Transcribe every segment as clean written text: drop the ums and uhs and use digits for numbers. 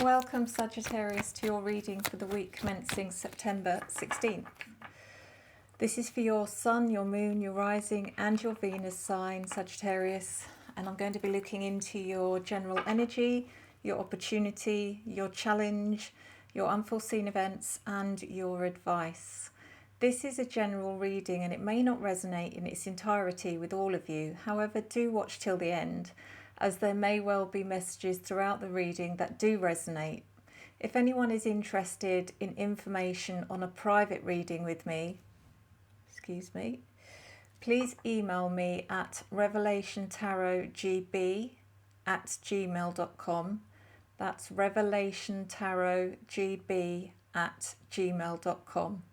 Welcome, Sagittarius, to your reading for the week commencing September 16th. This is for your Sun, your Moon, your Rising and your Venus sign, Sagittarius. And I'm going to be looking into your general energy, your opportunity, your challenge, your unforeseen events and your advice. This is a general reading and it may not resonate in its entirety with all of you. However, do watch till the end, as there may well be messages throughout the reading that do resonate. If anyone is interested in information on a private reading with me, please email me at revelationtarotgb@gmail.com. That's revelationtarotgb@gmail.com.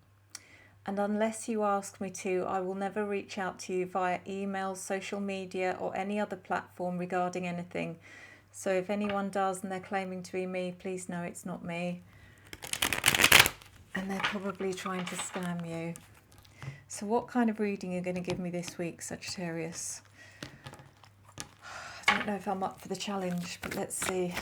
And unless you ask me to, I will never reach out to you via email, social media or any other platform regarding anything. So if anyone does and they're claiming to be me, please know it's not me. And they're probably trying to scam you. So what kind of reading are you going to give me this week, Sagittarius? I don't know if I'm up for the challenge, but let's see.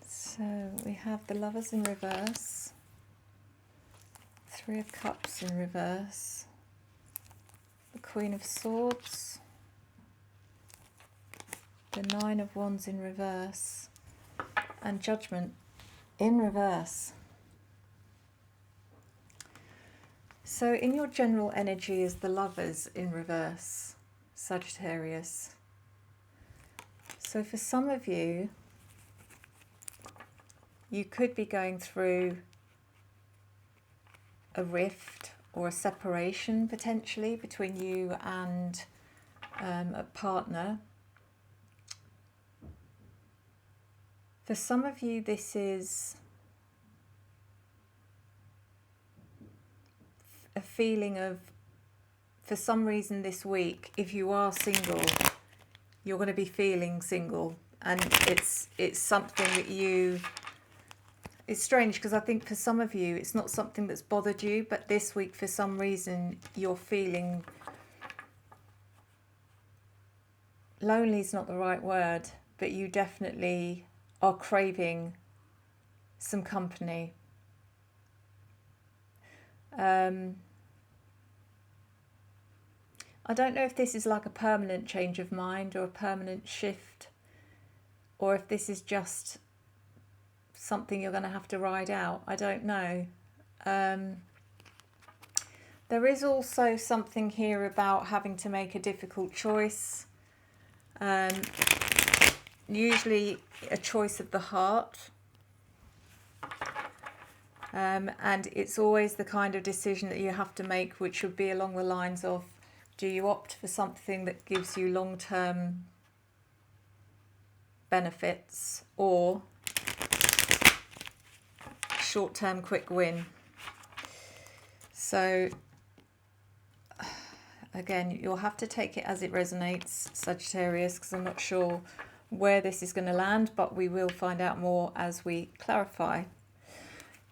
So we have the Lovers in reverse, Three of Cups in reverse, the Queen of Swords, the Nine of Wands in reverse, and Judgment in reverse. So in your general energy is the Lovers in reverse, Sagittarius. So for some of you, you could be going through a rift or a separation potentially between you and a partner. For some of you, this is a feeling of, for some reason this week, if you are single, you're going to be feeling single, and it's something that it's strange because I think for some of you it's not something that's bothered you, but this week for some reason you're feeling, lonely is not the right word, but you definitely are craving some company. I don't know if this is like a permanent change of mind or a permanent shift, or if this is just something you're going to have to ride out. I don't know. There is also something here about having to make a difficult choice. Usually a choice of the heart. And it's always the kind of decision that you have to make, which would be along the lines of, do you opt for something that gives you long-term benefits or short-term quick win? So again, you'll have to take it as it resonates, Sagittarius, because I'm not sure where this is going to land, but we will find out more as we clarify.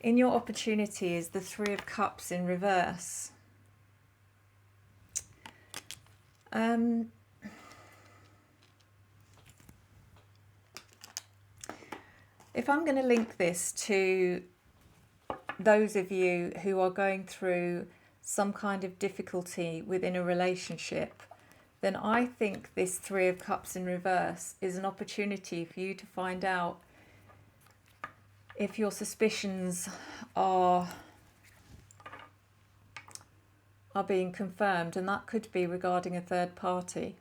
In your opportunity is the Three of Cups in reverse. If I'm going to link this to those of you who are going through some kind of difficulty within a relationship, then I think this Three of Cups in reverse is an opportunity for you to find out if your suspicions are being confirmed, and that could be regarding a third party.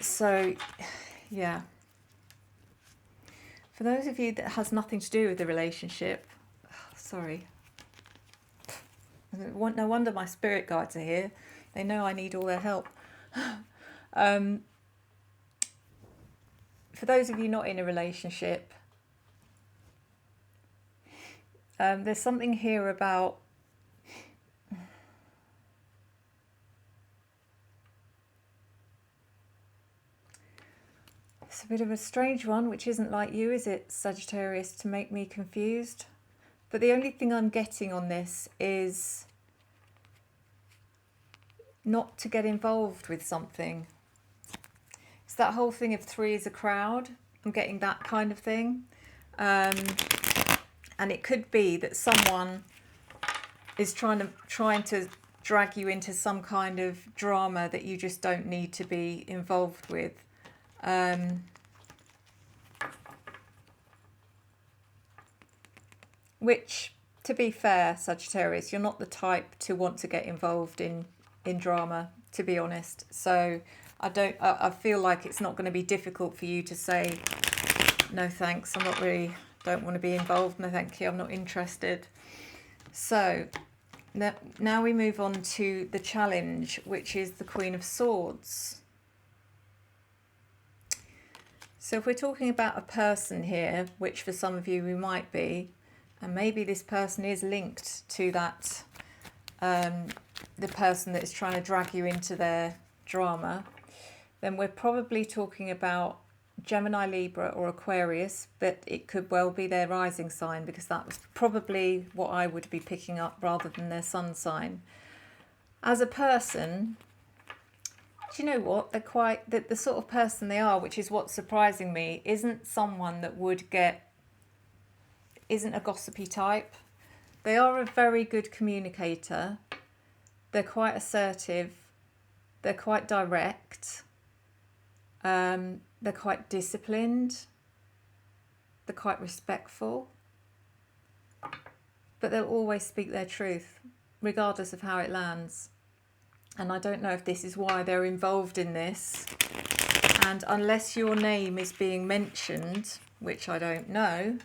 So yeah, for those of you that has nothing to do with the relationship, sorry, no wonder my spirit guides are here. They know I need all their help. For those of you not in a relationship, There's something here about it's a bit of a strange one, which isn't like you, is it, Sagittarius, to make me confused? But the only thing I'm getting on this is not to get involved with something. It's that whole thing of three is a crowd. I'm getting that kind of thing. And it could be that someone is trying to drag you into some kind of drama that you just don't need to be involved with. Which, to be fair, Sagittarius, you're not the type to want to get involved in drama, to be honest. So I feel like it's not going to be difficult for you to say, no thanks, don't want to be involved, no thank you, I'm not interested. So now we move on to the challenge, which is the Queen of Swords. So if we're talking about a person here, which for some of you we might be, and maybe this person is linked to that, the person that is trying to drag you into their drama, then we're probably talking about Gemini, Libra or Aquarius, but it could well be their rising sign, because that was probably what I would be picking up rather than their sun sign. As a person, do you know what? They're quite, the sort of person they are, which is what's surprising me, isn't someone that isn't a gossipy type. They are a very good communicator. They're quite assertive. They're quite direct. They're quite disciplined. They're quite respectful. But they'll always speak their truth, regardless of how it lands. And I don't know if this is why they're involved in this. And unless your name is being mentioned, which I don't know,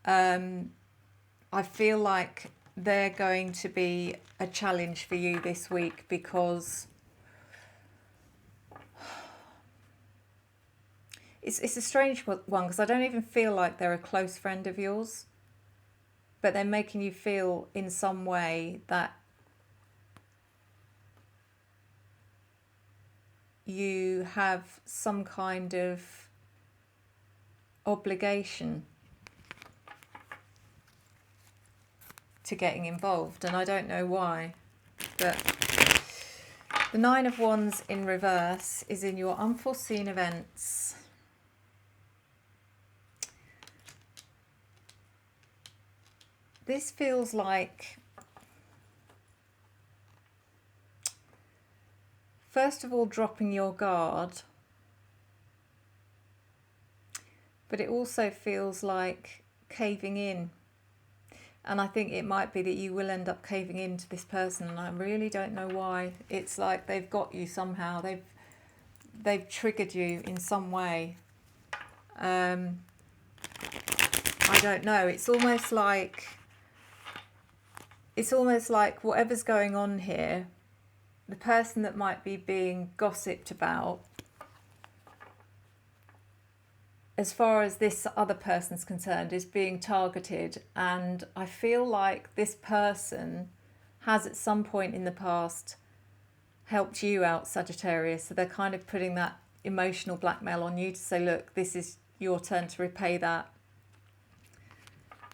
I feel like they're going to be a challenge for you this week, because it's a strange one, because I don't even feel like they're a close friend of yours, but they're making you feel in some way that you have some kind of obligation to getting involved, and I don't know why. But the Nine of Wands in reverse is in your unforeseen events. This feels like, first of all, dropping your guard, but it also feels like caving in. And I think it might be that you will end up caving into this person, and I really don't know why. It's like they've got you somehow. They've triggered you in some way. I don't know. It's almost like whatever's going on here, the person that might be being gossiped about, as far as this other person's concerned, is being targeted. And I feel like this person has at some point in the past helped you out, Sagittarius. So they're kind of putting that emotional blackmail on you to say, look, this is your turn to repay that,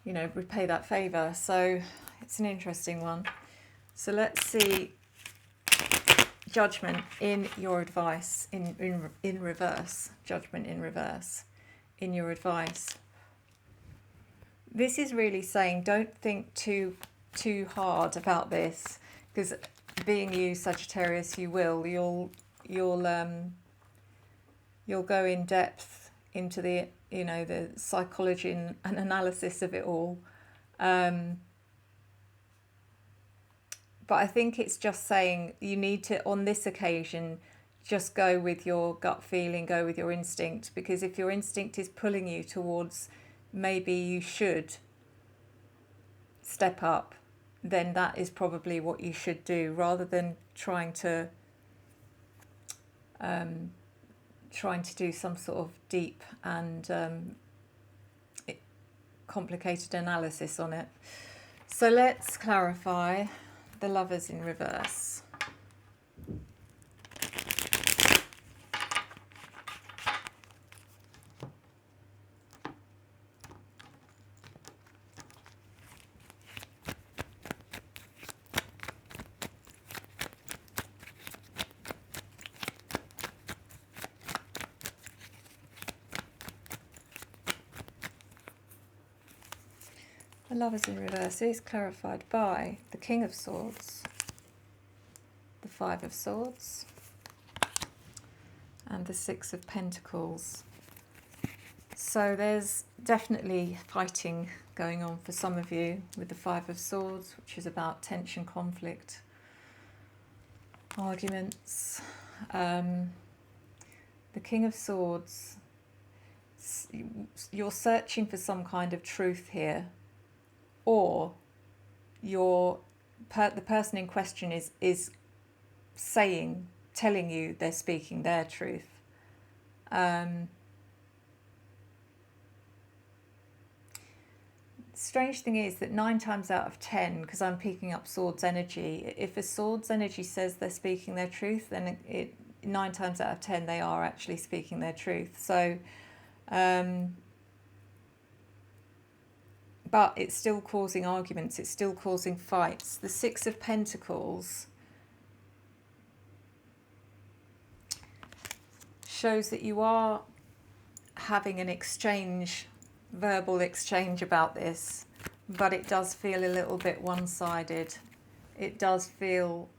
repay that favour. So it's an interesting one. So let's see Judgment in your advice in reverse. Judgment in reverse in your advice. This is really saying don't think too hard about this, because being you, Sagittarius, you'll go in depth into the the psychology and analysis of it all. But I think it's just saying you need to, on this occasion, just go with your gut feeling, go with your instinct, because if your instinct is pulling you towards maybe you should step up, then that is probably what you should do, rather than trying to do some sort of deep and complicated analysis on it. So let's clarify the Lovers in reverse. The Lovers in reverse is clarified by the King of Swords, the Five of Swords, and the Six of Pentacles. So there's definitely fighting going on for some of you with the Five of Swords, which is about tension, conflict, arguments. The King of Swords, you're searching for some kind of truth here, or the person in question is telling you they're speaking their truth. Strange thing is that 9 times out of 10, because I'm picking up Swords energy, if a Swords energy says they're speaking their truth, then 9 times out of 10 they are actually speaking their truth. So but it's still causing arguments, it's still causing fights. The Six of Pentacles shows that you are having an exchange, verbal exchange about this, but it does feel a little bit one-sided. It does feel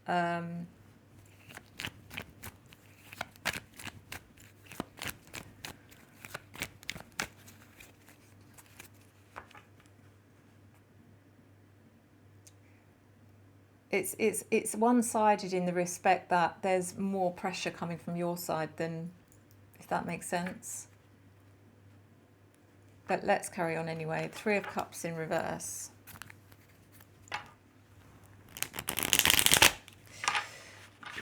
it's one-sided in the respect that there's more pressure coming from your side than, if that makes sense. But let's carry on anyway. Three of Cups in reverse.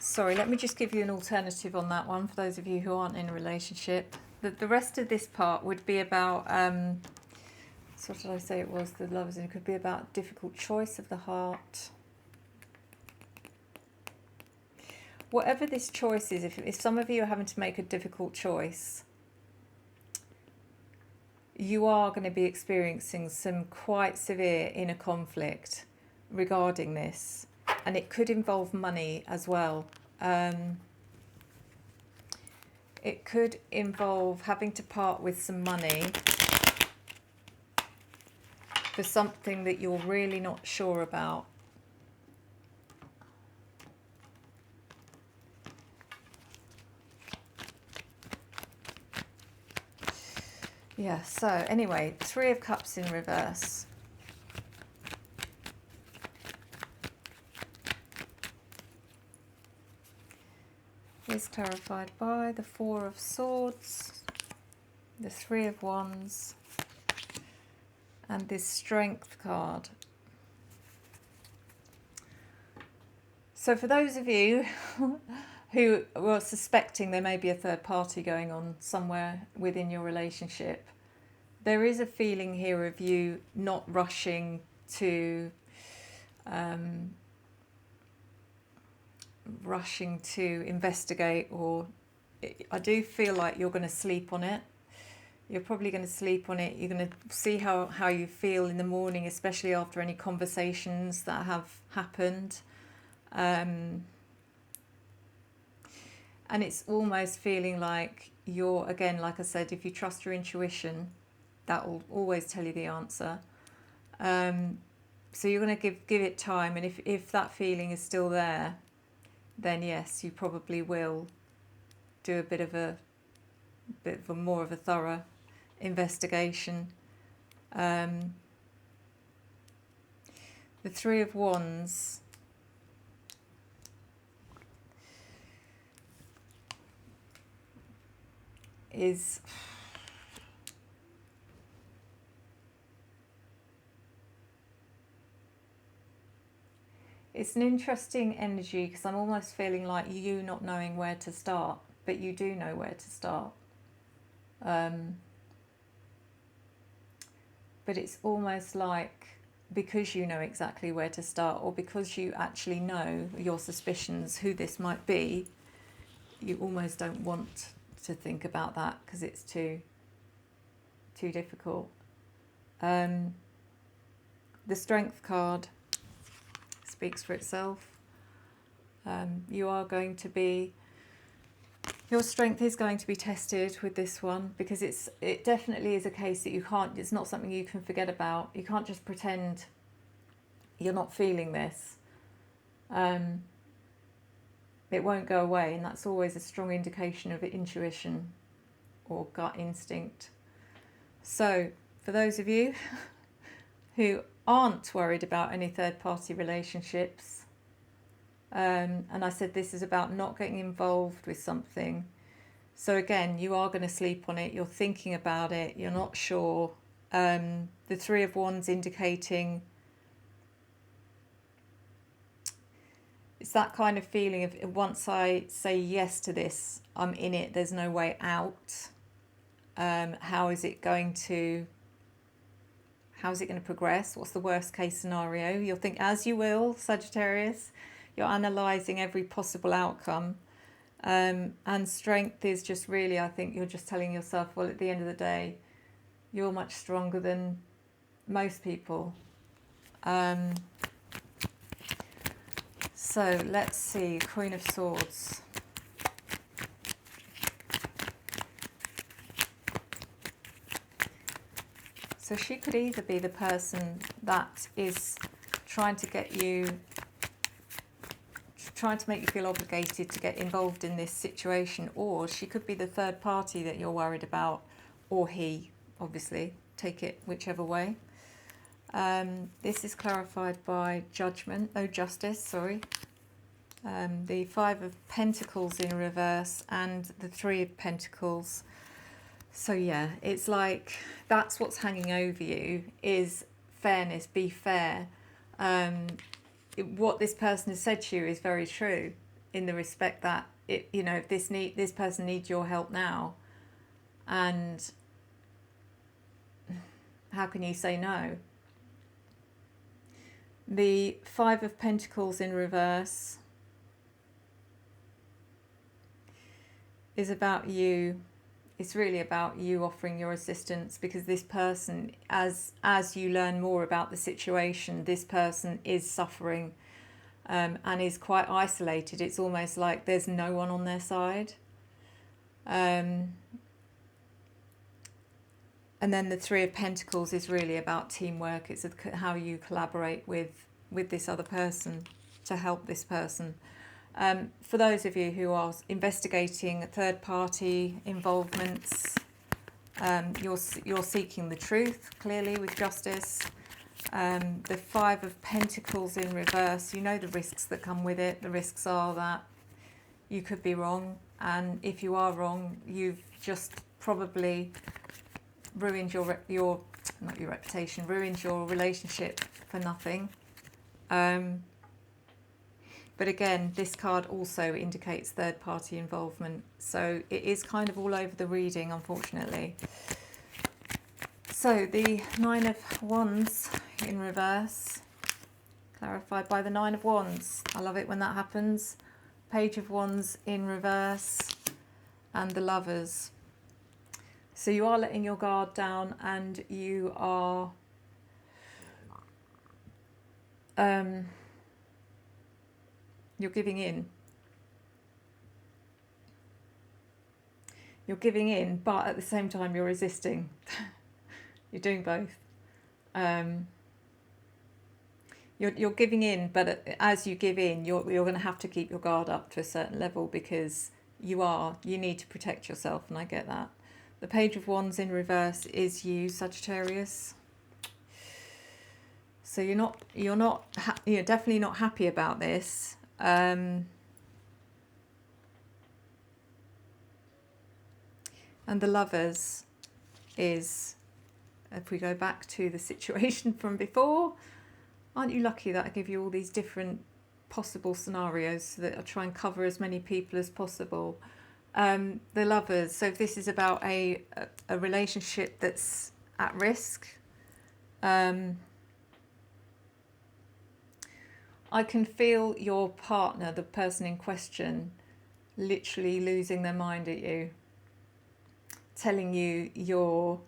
Sorry, let me just give you an alternative on that one for those of you who aren't in a relationship. The rest of this part would be about, so what did I say it was, the Lovers, and it could be about difficult choice of the heart. Whatever this choice is, if some of you are having to make a difficult choice, you are going to be experiencing some quite severe inner conflict regarding this, and it could involve money as well. It could involve having to part with some money for something that you're really not sure about. Yeah, so anyway, Three of Cups in reverse. Is clarified by the Four of Swords, the Three of Wands, and this Strength card. So for those of you who were suspecting there may be a third party going on somewhere within your relationship, there is a feeling here of you not rushing to investigate, or I do feel like you're going to sleep on it. You're probably going to sleep on it. You're going to see how you feel in the morning, especially after any conversations that have happened. And it's almost feeling like you're, again, like I said, if you trust your intuition, that will always tell you the answer. So you're going to give it time, and if that feeling is still there, then yes, you probably will do a bit of a more of a thorough investigation. The Three of Wands is it's an interesting energy, because I'm almost feeling like you not knowing where to start, but you do know where to start. but it's almost like because you know exactly where to start, or because you actually know your suspicions who this might be, you almost don't want to think about that because it's too difficult. The Strength card speaks for itself. You are going to be, your strength is going to be tested with this one, because it definitely is a case that you can't, it's not something you can forget about. You can't just pretend you're not feeling this. It won't go away, and that's always a strong indication of intuition or gut instinct. So for those of you who aren't worried about any third-party relationships, and I said this is about not getting involved with something. So again, you are going to sleep on it. You're thinking about it. You're not sure. The Three of Wands indicating it's that kind of feeling of once I say yes to this, I'm in it. There's no way out. How is it going to progress? What's the worst case scenario? You'll think, as you will, Sagittarius. You're analysing every possible outcome. And strength is just really, I think you're just telling yourself, well, at the end of the day, you're much stronger than most people. So let's see, Queen of Swords. So she could either be the person that is trying to get you, trying to make you feel obligated to get involved in this situation, or she could be the third party that you're worried about, or he, obviously, take it whichever way. This is clarified by justice, sorry. The Five of Pentacles in reverse and the Three of Pentacles. So yeah, it's like that's what's hanging over you is fairness, be fair. What this person has said to you is very true, in the respect that if this person needs your help now, and how can you say no? The Five of Pentacles in reverse is about you. It's really about you offering your assistance, because this person, as you learn more about the situation, this person is suffering and is quite isolated. It's almost like there's no one on their side. And then the Three of Pentacles is really about teamwork. It's how you collaborate with this other person to help this person. For those of you who are investigating third-party involvements, you're seeking the truth, clearly, with justice. The Five of Pentacles in reverse, you know the risks that come with it. The risks are that you could be wrong, and if you are wrong, you've just probably ruined your not your reputation, ruined your relationship for nothing. But again, this card also indicates third-party involvement. So it is kind of all over the reading, unfortunately. So the Nine of Wands in reverse, clarified by the Nine of Wands. I love it when that happens. Page of Wands in reverse, and the Lovers. So you are letting your guard down, and you are... you're giving in. You're giving in, but at the same time you're resisting. You're doing both. You're giving in, but as you give in, you're going to have to keep your guard up to a certain level, because you need to protect yourself, and I get that. The Page of Wands in reverse is you, Sagittarius. So you're definitely not happy about this. And the Lovers is, if we go back to the situation from before, aren't you lucky that I give you all these different possible scenarios so that I try and cover as many people as possible. The Lovers, so if this is about a relationship that's at risk, I can feel your partner, the person in question, literally losing their mind at you, telling you you're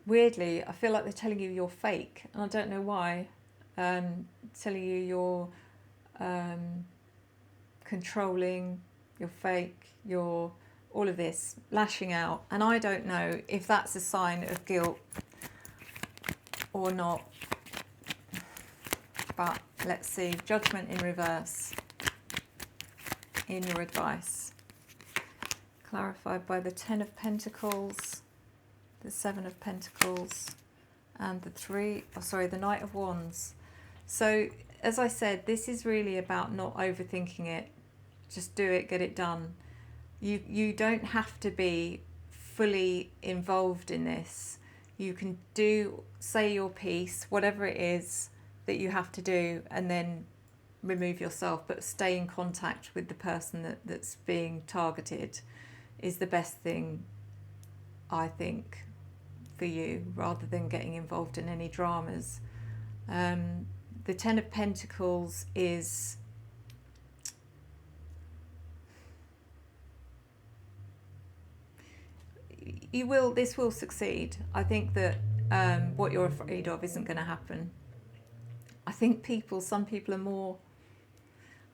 weirdly, I feel like they're telling you you're fake, and I don't know why. Telling you you're controlling, you're fake, you're all of this, lashing out. And I don't know if that's a sign of guilt or not. But let's see, Judgment in reverse in your advice. Clarified by the 10 of Pentacles, the 7 of Pentacles, and the Knight of Wands. So, as I said, this is really about not overthinking it. Just do it, get it done. You don't have to be fully involved in this. You can say your piece, whatever it is that you have to do, and then remove yourself, but stay in contact with the person that's being targeted is the best thing, I think, for you, rather than getting involved in any dramas. The 10 of Pentacles is this will succeed. I think that what you're afraid of isn't going to happen. I think some people are more,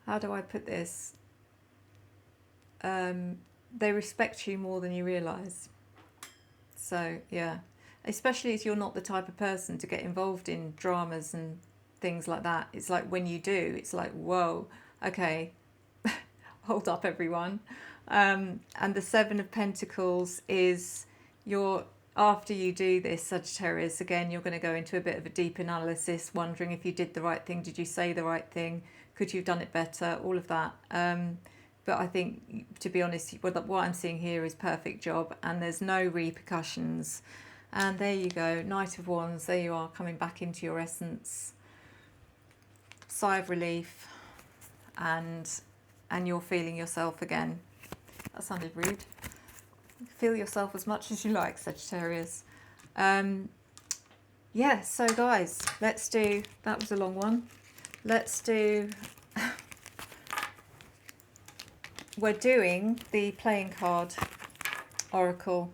how do I put this? They respect you more than you realise. So, yeah. Especially as you're not the type of person to get involved in dramas and things like that. It's like when you do, it's like, whoa, okay, hold up everyone. And the 7 of Pentacles is after you do this, Sagittarius, again, you're going to go into a bit of a deep analysis, wondering if you did the right thing. Did you say the right thing? Could you have done it better? All of that. But I think, to be honest, what I'm seeing here is perfect job, and there's no repercussions. And there you go, Knight of Wands, there you are, coming back into your essence. Sigh of relief, and you're feeling yourself again. That sounded rude. Feel yourself as much as you like, Sagittarius. Yeah, so guys, let's do, that was a long one. Let's do, we're doing the playing card oracle.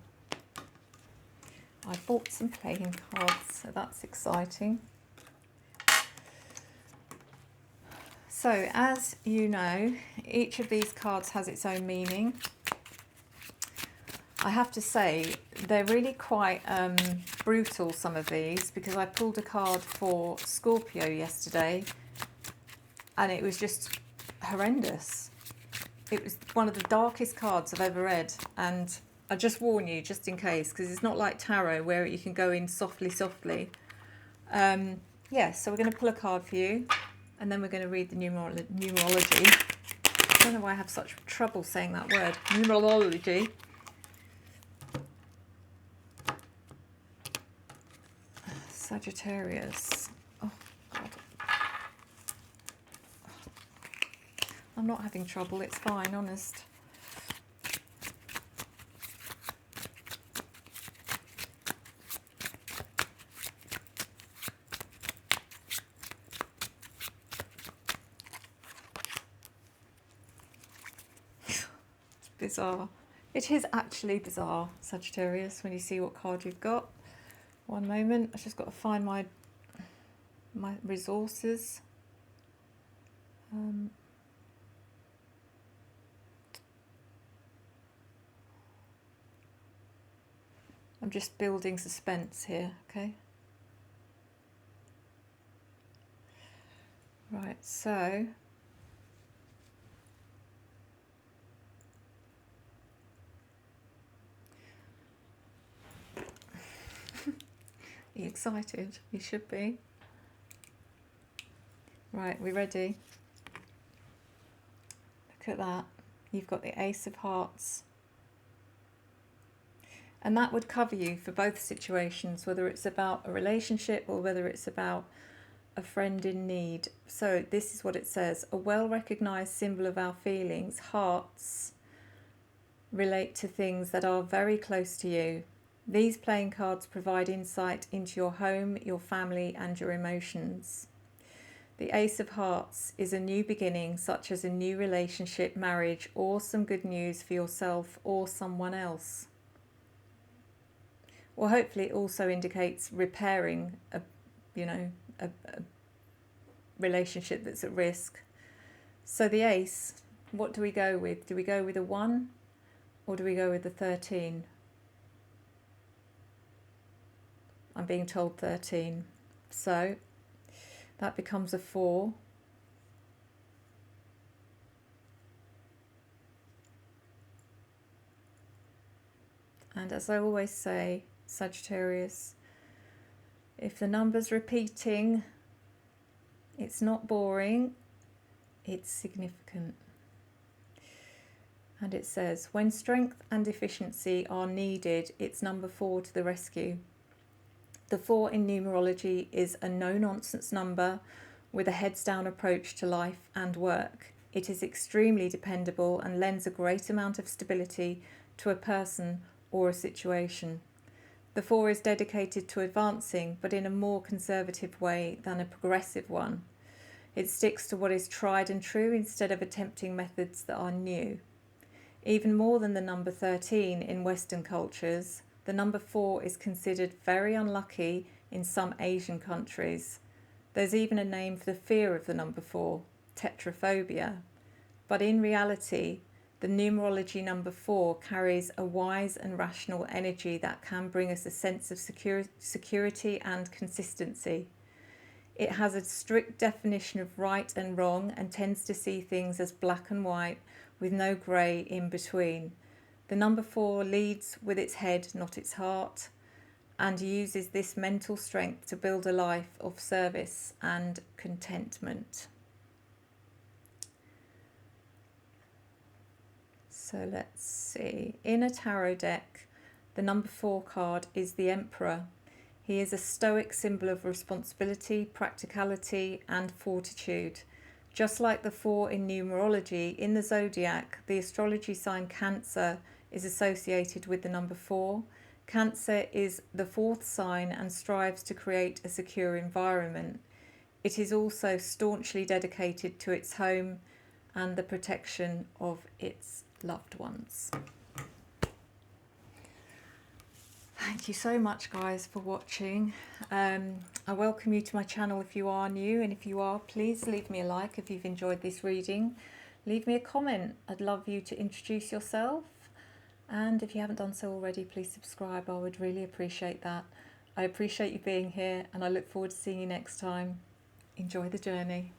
I bought some playing cards, so that's exciting. So, as you know, each of these cards has its own meaning. I have to say, they're really quite brutal, some of these, because I pulled a card for Scorpio yesterday, and it was just horrendous. It was one of the darkest cards I've ever read, and I just warn you, just in case, because it's not like tarot where you can go in softly, softly. Yeah, so we're going to pull a card for you, and then we're going to read the numerology. I don't know why I have such trouble saying that word, numerology. Sagittarius. Oh, God. I'm not having trouble, it's fine, honest. Bizarre. It is actually bizarre, Sagittarius, when you see what card you've got. One moment, I've just got to find my resources. I'm just building suspense here, okay? Right, so are you excited? You should be. Right, we ready? Look at that. You've got the Ace of Hearts. And that would cover you for both situations, whether it's about a relationship or whether it's about a friend in need. So this is what it says. A well-recognized symbol of our feelings, hearts, relate to things that are very close to you. These playing cards provide insight into your home, your family, and your emotions. The Ace of Hearts is a new beginning, such as a new relationship, marriage, or some good news for yourself or someone else. Or hopefully it also indicates repairing a relationship that's at risk. So the Ace, what do we go with? Do we go with a 1 or do we go with a 13? I'm being told 13. So that becomes a 4. And as I always say, Sagittarius, if the number's repeating, it's not boring, it's significant. And it says, when strength and efficiency are needed, it's number 4 to the rescue. The 4 in numerology is a no-nonsense number with a heads-down approach to life and work. It is extremely dependable and lends a great amount of stability to a person or a situation. The 4 is dedicated to advancing, but in a more conservative way than a progressive one. It sticks to what is tried and true instead of attempting methods that are new. Even more than the number 13 in Western cultures, the number 4 is considered very unlucky in some Asian countries. There's even a name for the fear of the number 4, tetraphobia. But in reality, the numerology number 4 carries a wise and rational energy that can bring us a sense of security and consistency. It has a strict definition of right and wrong and tends to see things as black and white with no grey in between. The number 4 leads with its head, not its heart, and uses this mental strength to build a life of service and contentment. So let's see. In a tarot deck, the number 4 card is the Emperor. He is a stoic symbol of responsibility, practicality, and fortitude. Just like the 4 in numerology, in the zodiac, the astrology sign Cancer is associated with the number 4. Cancer is the 4th sign and strives to create a secure environment. It is also staunchly dedicated to its home and the protection of its loved ones. Thank you so much, guys, for watching. I welcome you to my channel if you are new, and if you are, please leave me a like if you've enjoyed this reading. Leave me a comment. I'd love you to introduce yourself, and if you haven't done so already, please subscribe. I would really appreciate that. I appreciate you being here, and I look forward to seeing you next time. Enjoy the journey.